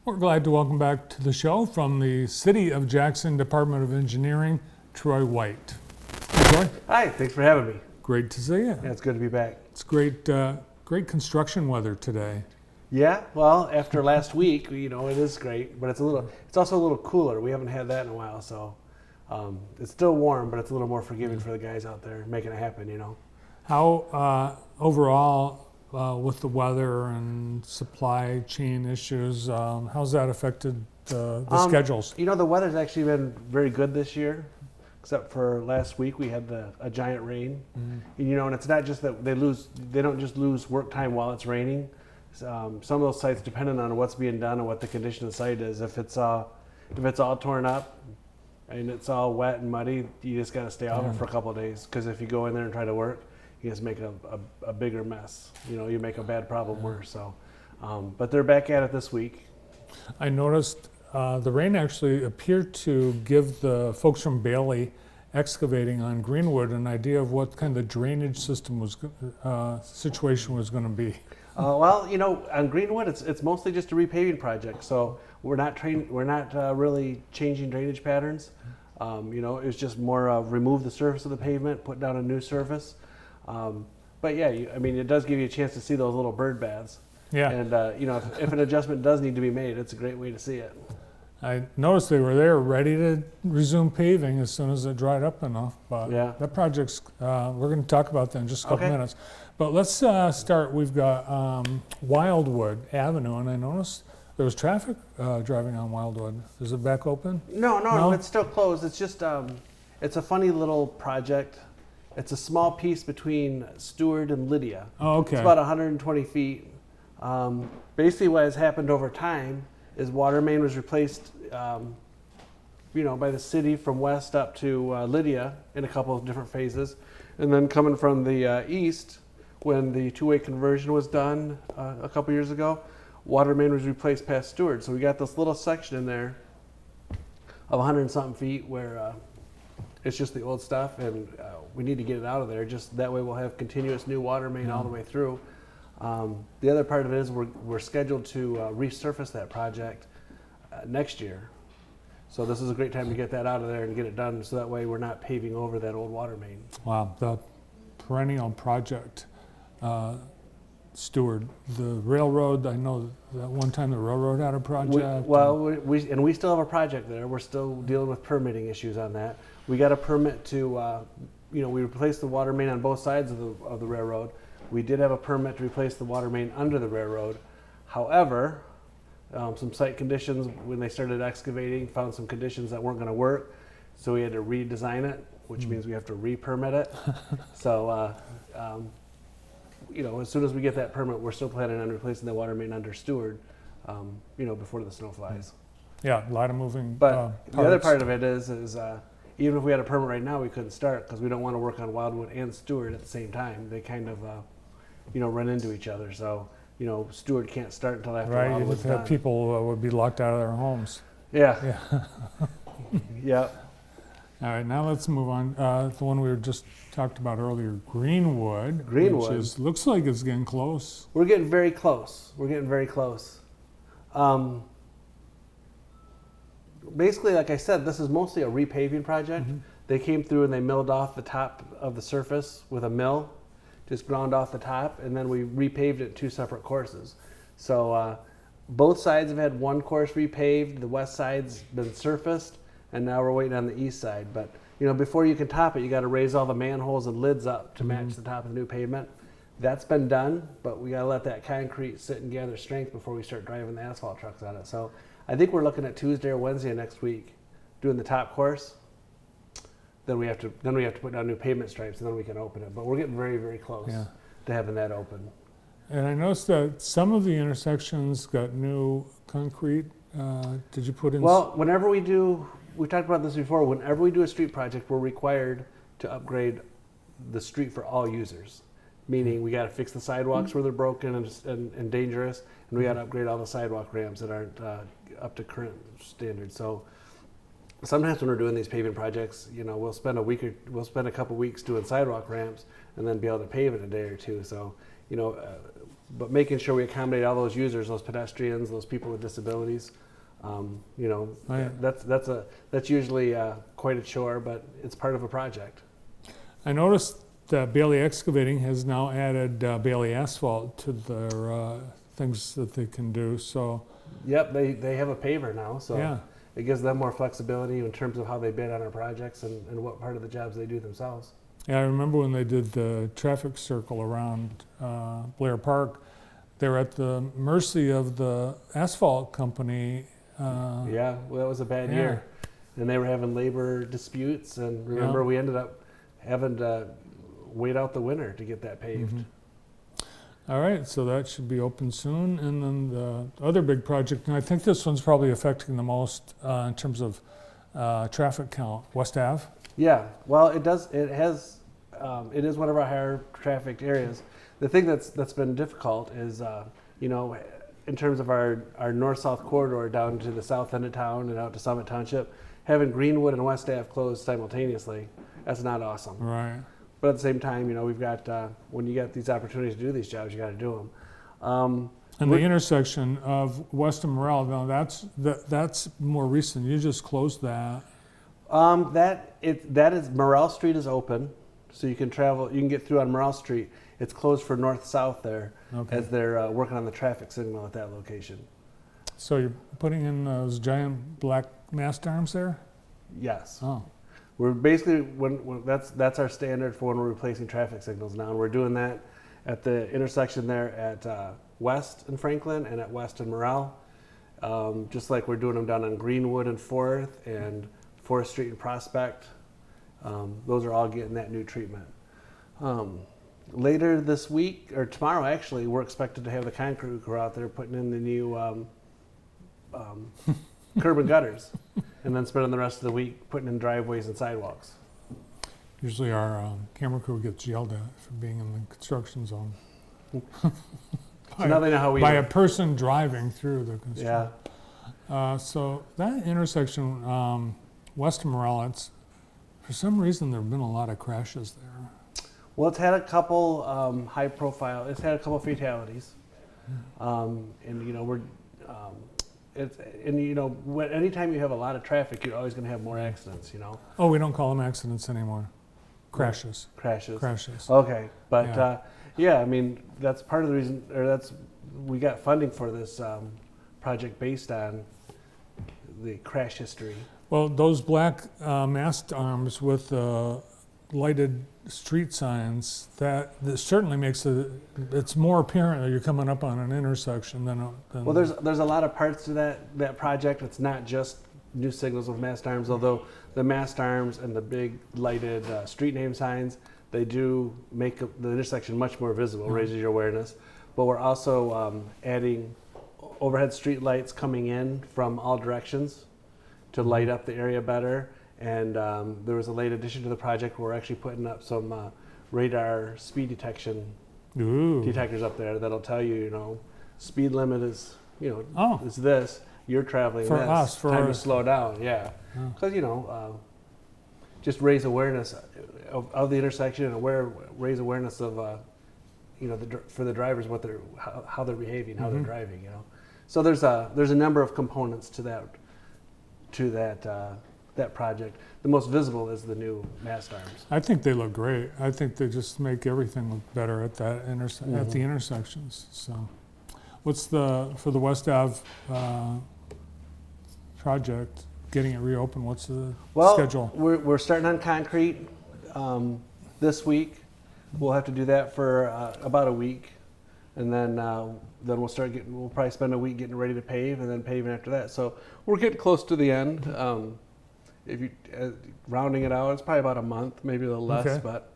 We're glad to welcome back to the show from the City of Jackson Department of Engineering, Troy White. Hey, Troy. Hi, thanks for having me. Great to see you. Yeah, it's good to be back. It's great construction weather today. Yeah, well, after last week, it is great, but it's also a little cooler. We haven't had that in a while, so it's still warm, but it's a little more forgiving for the guys out there making it happen. How overall with the weather and supply chain issues, how's that affected the schedules? The weather's actually been very good this year, except for last week we had a giant rain. Mm-hmm. And it's not just that they don't just lose work time while it's raining. Some of those sites, depending on what's being done and what the condition of the site is, if it's all torn up and it's all wet and muddy, you just got to stay off it for a couple of days, because if you go in there and try to work, you just make a bigger mess. You make a bad problem worse. So, but they're back at it this week. I noticed the rain actually appeared to give the folks from Bailey Excavating on Greenwood an idea of what kind of drainage system situation was going to be. On Greenwood, it's mostly just a repaving project. So we're not really changing drainage patterns. It's just more remove the surface of the pavement, put down a new surface. But yeah, it does give you a chance to see those little bird baths. Yeah. And if an adjustment does need to be made, it's a great way to see it. I noticed they were there ready to resume paving as soon as it dried up enough. But yeah, that project's, we're going to talk about that in just a couple minutes. But let's start. We've got Wildwood Avenue, and I noticed there was traffic driving on Wildwood. Is it back open? No, it's still closed. It's just, it's a funny little project. It's a small piece between Stewart and Lydia. Oh, okay. It's about 120 feet. Basically what has happened over time is water main was replaced, by the city from west up to Lydia in a couple of different phases. And then coming from the east, when the two-way conversion was done a couple years ago, water main was replaced past Stewart. So we got this little section in there of 100-something feet where it's just the old stuff, and we need to get it out of there. Just that way we'll have continuous new water main all the way through. The other part of it is we're scheduled to resurface that project next year. So this is a great time to get that out of there and get it done, so that way we're not paving over that old water main. Wow, the perennial project, Stewart. The railroad, I know that one time the railroad had a project. We still have a project there. We're still dealing with permitting issues on that. We got a permit to, we replaced the water main on both sides of the railroad. We did have a permit to replace the water main under the railroad. However, some site conditions, when they started excavating, found some conditions that weren't going to work. So we had to redesign it, which means we have to re-permit it. So, as soon as we get that permit, we're still planning on replacing the water main under Stewart, before the snow flies. Yeah, a lot of moving But parts. The other part of it is even if we had a permit right now, we couldn't start because we don't want to work on Wildwood and Stewart at the same time. They kind of, run into each other. So, Stewart can't start until after Wildwood's done. People would be locked out of their homes. Yeah. Yeah. All right, now let's move on. The one we were just talked about earlier, Greenwood. Which looks like it's getting close. We're getting very close. Basically, like I said, this is mostly a repaving project. Mm-hmm. They came through and they milled off the top of the surface with a mill, just ground off the top, and then we repaved it 2 separate courses. So both sides have had one course repaved. The west side's been surfaced, and now we're waiting on the east side. But before you can top it, you got to raise all the manholes and lids up to match the top of the new pavement. That's been done, but we got to let that concrete sit and gather strength before we start driving the asphalt trucks on it. So I think we're looking at Tuesday or Wednesday of next week doing the top course. Then we have to put down new pavement stripes, and then we can open it. But we're getting very, very close to having that open. And I noticed that some of the intersections got new concrete. Did you put in? Well, whenever we talked about this before, whenever we do a street project, we're required to upgrade the street for all users. Meaning we got to fix the sidewalks where they're broken and dangerous, and we got to upgrade all the sidewalk ramps that aren't up to current standards. So sometimes when we're doing these paving projects, we'll spend a couple weeks doing sidewalk ramps and then be able to pave it a day or two. So, but making sure we accommodate all those users, those pedestrians, those people with disabilities. You know, Right. that's usually quite a chore, but it's part of a project. I noticed that Bailey Excavating has now added Bailey Asphalt to their things that they can do. So Yep, they have a paver now, so yeah, it gives them more flexibility in terms of how they bid on our projects and what part of the jobs they do themselves. yeah. I remember when they did the traffic circle around Blair Park, they were at the mercy of the asphalt company. Yeah, well, that was a bad Yeah. year, and they were having labor disputes. And remember, Yeah. we ended up having to wait out the winter to get that paved. Mhm. All right, so that should be open soon. And then the other big project, and I think this one's probably affecting the most in terms of traffic count, West Ave. Yeah, well, it does. It has. It is one of our higher trafficked areas. The thing that's been difficult is, you know, in terms of our north-south corridor down to the south end of town and out to Summit Township, having Greenwood and West Ave closed simultaneously, that's not awesome. Right. But at the same time, you know, we've got when you get these opportunities to do these jobs, you got to do them. And the intersection of West and Morel, now that's more recent. You just closed that. That is Morel Street is open, so you can travel. You can get through on Morel Street. It's closed for north-south there, Okay. as they're working on the traffic signal at that location. So you're putting in those giant black mast arms there? Yes, Oh, we're basically when that's our standard for when we're replacing traffic signals now, and we're doing that at the intersection there at West and Franklin and at West and Morel, just like we're doing them down on Greenwood and Fourth and Fourth Street and Prospect. Those are all getting that new treatment. Later this week, or tomorrow actually, we're expected to have the concrete crew out there putting in the new curb and gutters, and then spending the rest of the week putting in driveways and sidewalks. usually our camera crew gets yelled at for being in the construction zone. So now they know how we By do a it. person driving through the construction. Yeah. So that intersection, West of Morel, for some reason there have been a lot of crashes there. Well, it's had a couple high profile. It's had a couple fatalities, and you know anytime you have a lot of traffic, you're always going to have more accidents. You know, Oh, we don't call them accidents anymore. Crashes. crashes. Crashes. Okay, but Yeah. yeah, I mean that's part of the reason, or we got funding for this project based on the crash history. Well, those black mast arms with lighted street signs, that certainly makes it's more apparent that you're coming up on an intersection than Well, there's a lot of parts to that project. It's not just new signals with mast arms, although the mast arms and the big lighted street name signs, they do make the intersection much more visible, raises your awareness. But we're also adding overhead street lights coming in from all directions to light up the area better. And there was a late addition to the project where we're actually putting up some radar speed detection Ooh. detectors up there that'll tell you, you know, speed limit is, you know, Oh. is this. You're traveling For this. us, for time to us. slow down. Yeah, Oh. because you know, just raise awareness of the intersection and raise awareness of, you know, for the drivers how they're behaving, how they're Mhm. driving. You know, so there's a number of components to that project. The most visible is the new mast arms. I think they look great. I think they just make everything look better at that at the intersections. So, what's for the West Ave project? Getting it reopened. What's the schedule? We're starting on concrete this week. We'll have to do that for about a week, and then we'll start getting. We'll probably spend a week getting ready to pave, and then paving after that. So we're getting close to the end. If you rounding it out, it's probably about a month, maybe a little less. Okay. But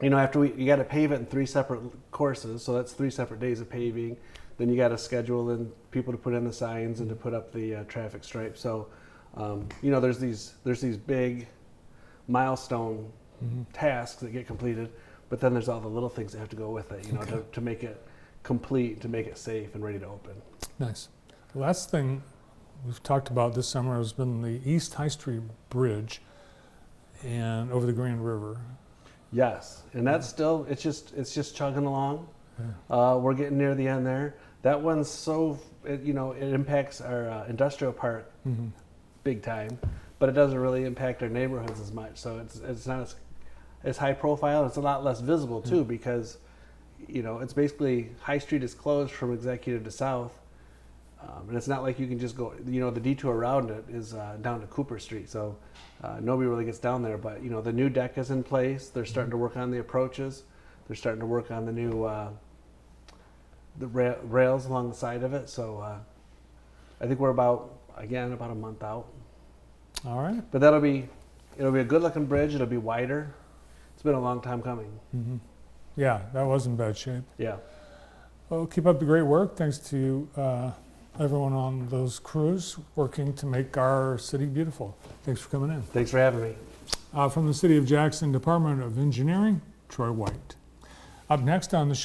you know, you got to pave it in 3 separate courses, so that's 3 separate days of paving. Then you got to schedule in people to put in the signs and to put up the traffic stripes. So you know, there's these big milestone tasks that get completed, but then there's all the little things that have to go with it, you know, Okay. to make it complete, to make it safe and ready to open. Nice. The last thing we've talked about this summer has been the East High Street Bridge and over the Grand River. Yes, and that's still it's just chugging along. We're getting near the end there. That one's it impacts our industrial park Mhm. big time, but it doesn't really impact our neighborhoods as much. So it's not as high profile. It's a lot less visible too because, it's basically High Street is closed from Executive to South, and it's not like you can just go. The detour around it is down to Cooper Street, so nobody really gets down there. But the new deck is in place. They're starting to work on the approaches. They're starting to work on the new rails along the side of it. So I think we're about a month out. All right. But it'll be a good looking bridge. It'll be wider. It's been a long time coming. Mhm. Yeah, that was in bad shape. Yeah. Well, keep up the great work. Thanks to everyone on those crews working to make our city beautiful. Thanks for coming in. Thanks for having me. From the City of Jackson Department of Engineering, Troy White. Up next on the show.